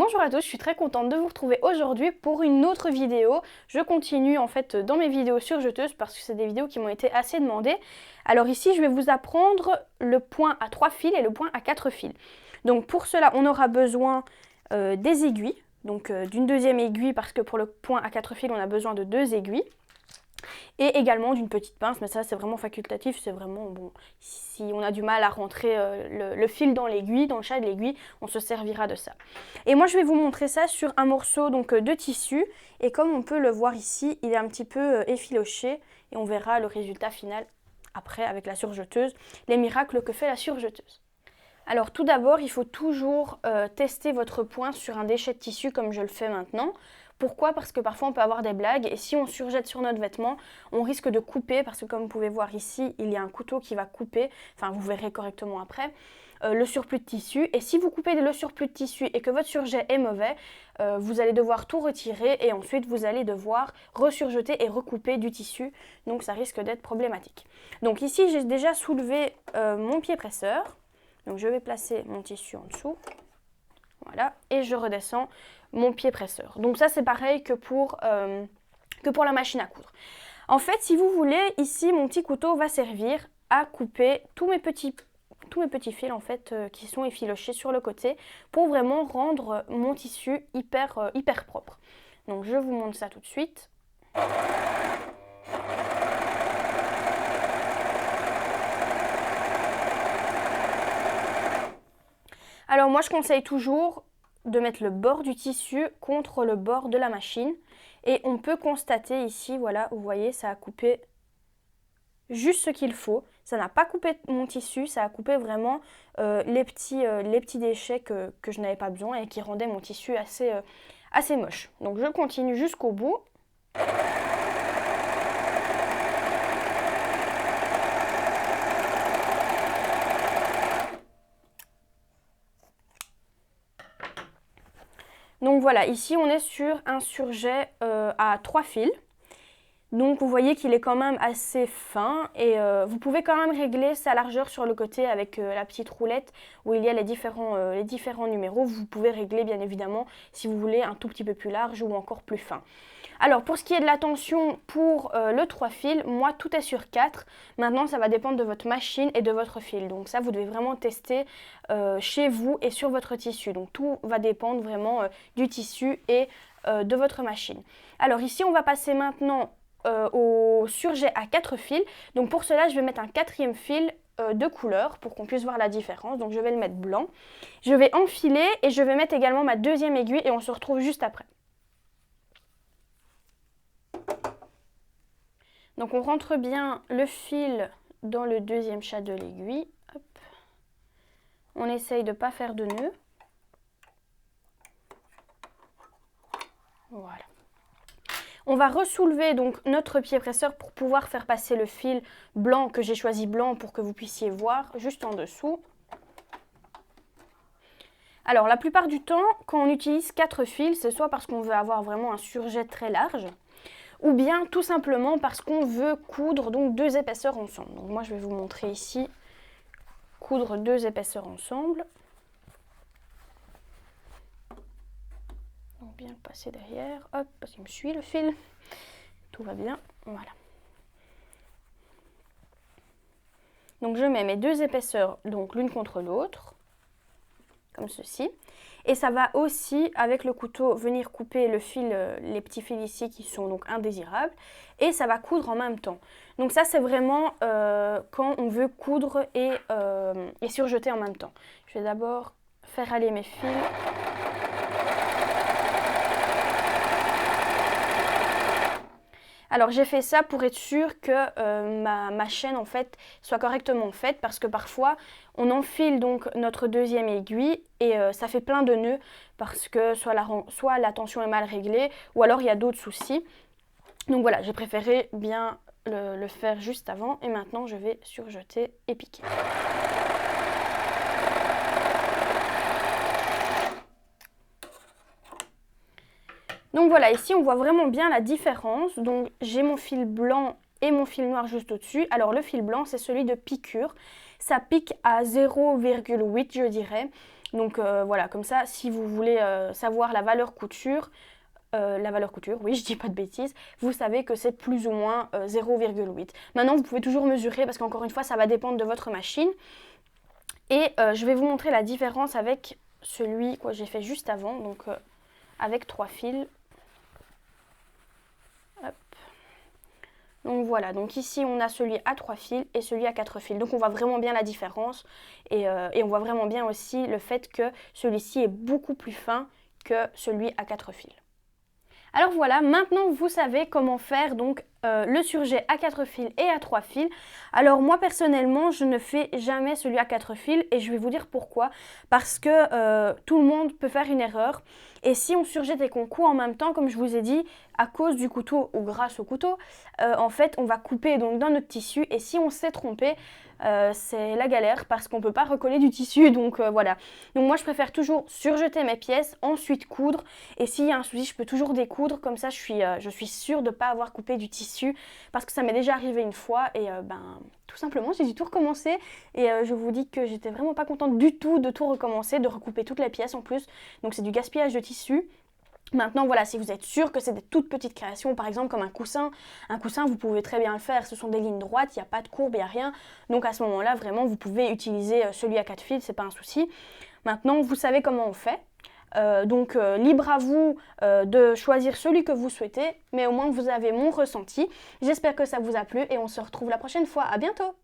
Bonjour à tous, je suis très contente de vous retrouver aujourd'hui pour une autre vidéo. Je continue en fait dans mes vidéos surjeteuses parce que c'est des vidéos qui m'ont été assez demandées. Alors ici, je vais vous apprendre le point à 3 fils et le point à 4 fils. Donc pour cela, on aura besoin des aiguilles, donc d'une deuxième aiguille parce que pour le point à 4 fils, on a besoin de 2 aiguilles. Et également d'une petite pince, mais ça c'est vraiment facultatif, c'est vraiment bon. Si on a du mal à rentrer le fil dans l'aiguille, dans le chat de l'aiguille, on se servira de ça. Et moi je vais vous montrer ça sur un morceau donc, de tissu. Et comme on peut le voir ici, il est un petit peu effiloché. Et on verra le résultat final après avec la surjeteuse, les miracles que fait la surjeteuse. Alors tout d'abord, il faut toujours tester votre point sur un déchet de tissu comme je le fais maintenant. Pourquoi? Parce que parfois on peut avoir des blagues et si on surjette sur notre vêtement, on risque de couper parce que comme vous pouvez voir ici, il y a un couteau qui va couper, enfin vous verrez correctement après, le surplus de tissu. Et si vous coupez le surplus de tissu et que votre surjet est mauvais, vous allez devoir tout retirer et ensuite vous allez devoir resurjeter et recouper du tissu. Donc ça risque d'être problématique. Donc ici j'ai déjà soulevé mon pied presseur. Donc je vais placer mon tissu en dessous, voilà, et je redescends mon pied presseur. Donc ça c'est pareil que pour la machine à coudre. En fait, si vous voulez, ici mon petit couteau va servir à couper tous mes petits fils en fait qui sont effilochés sur le côté pour vraiment rendre mon tissu hyper propre. Donc je vous montre ça tout de suite. Alors moi je conseille toujours de mettre le bord du tissu contre le bord de la machine et on peut constater ici, voilà, vous voyez, ça a coupé juste ce qu'il faut. Ça n'a pas coupé mon tissu, ça a coupé vraiment les petits déchets que je n'avais pas besoin et qui rendaient mon tissu assez moche. Donc je continue jusqu'au bout. Donc voilà, ici on est sur un surjet à 3 fils. Donc vous voyez qu'il est quand même assez fin et vous pouvez quand même régler sa largeur sur le côté avec la petite roulette où il y a les différents numéros. Vous pouvez régler bien évidemment si vous voulez un tout petit peu plus large ou encore plus fin. Alors pour ce qui est de la tension pour le 3 fils, moi tout est sur 4. Maintenant ça va dépendre de votre machine et de votre fil. Donc ça vous devez vraiment tester chez vous et sur votre tissu. Donc tout va dépendre vraiment du tissu et de votre machine. Alors ici on va passer maintenant au surjet à 4 fils. Donc pour cela je vais mettre un 4e fil de couleur pour qu'on puisse voir la différence. Donc je vais le mettre blanc. Je vais enfiler et je vais mettre également ma 2e aiguille et on se retrouve juste après. Donc on rentre bien le fil dans le 2e chat de l'aiguille. On essaye de ne pas faire de nœud. Voilà. On va ressoulever donc notre pied presseur pour pouvoir faire passer le fil blanc que j'ai choisi blanc pour que vous puissiez voir juste en dessous. Alors la plupart du temps, quand on utilise 4 fils, c'est soit parce qu'on veut avoir vraiment un surjet très large, ou bien tout simplement parce qu'on veut coudre donc 2 épaisseurs ensemble. Donc moi je vais vous montrer ici coudre 2 épaisseurs ensemble. Donc bien passer derrière, hop, parce qu'il me suit le fil. Tout va bien, voilà. Donc je mets mes 2 épaisseurs donc l'une contre l'autre, comme ceci. Et ça va aussi, avec le couteau, venir couper le fil, les petits fils ici qui sont donc indésirables. Et ça va coudre en même temps. Donc ça, c'est vraiment quand on veut coudre et surjeter en même temps. Je vais d'abord faire aller mes fils. Alors j'ai fait ça pour être sûre que ma chaîne en fait soit correctement faite parce que parfois on enfile donc notre 2e aiguille et ça fait plein de nœuds parce que soit la tension est mal réglée ou alors il y a d'autres soucis. Donc voilà, j'ai préféré bien le faire juste avant et maintenant je vais surjeter et piquer. Donc voilà, ici on voit vraiment bien la différence. Donc j'ai mon fil blanc et mon fil noir juste au-dessus. Alors le fil blanc c'est celui de piqûre. Ça pique à 0,8 je dirais. Donc voilà, comme ça, si vous voulez savoir la valeur couture, oui, je dis pas de bêtises, vous savez que c'est plus ou moins 0,8. Maintenant, vous pouvez toujours mesurer parce qu'encore une fois, ça va dépendre de votre machine. Et je vais vous montrer la différence avec celui que j'ai fait juste avant, donc avec 3 fils. Hop. Donc voilà, donc ici on a celui à 3 fils et celui à 4 fils. Donc on voit vraiment bien la différence et on voit vraiment bien aussi le fait que celui-ci est beaucoup plus fin que celui à 4 fils. Alors voilà, maintenant vous savez comment faire donc le surjet à 4 fils et à 3 fils. Alors moi personnellement je ne fais jamais celui à 4 fils et je vais vous dire pourquoi. Parce que tout le monde peut faire une erreur et si on surjette et qu'on coud en même temps, comme je vous ai dit, à cause du couteau ou grâce au couteau, en fait on va couper donc dans notre tissu et si on s'est trompé, c'est la galère parce qu'on ne peut pas recoller du tissu, donc voilà. Donc moi je préfère toujours surjeter mes pièces, ensuite coudre et s'il y a un souci je peux toujours découdre, comme ça je suis sûre de ne pas avoir coupé du tissu parce que ça m'est déjà arrivé une fois et tout simplement j'ai dû tout recommencer et je vous dis que j'étais vraiment pas contente du tout de tout recommencer, de recouper toutes les pièces en plus, donc c'est du gaspillage de tissu. Maintenant, voilà, si vous êtes sûr que c'est des toutes petites créations, par exemple comme un coussin, vous pouvez très bien le faire, ce sont des lignes droites, il n'y a pas de courbe, il n'y a rien. Donc à ce moment-là, vraiment, vous pouvez utiliser celui à 4 fils, c'est pas un souci. Maintenant, vous savez comment on fait. Donc libre à vous de choisir celui que vous souhaitez, mais au moins vous avez mon ressenti. J'espère que ça vous a plu et on se retrouve la prochaine fois. À bientôt!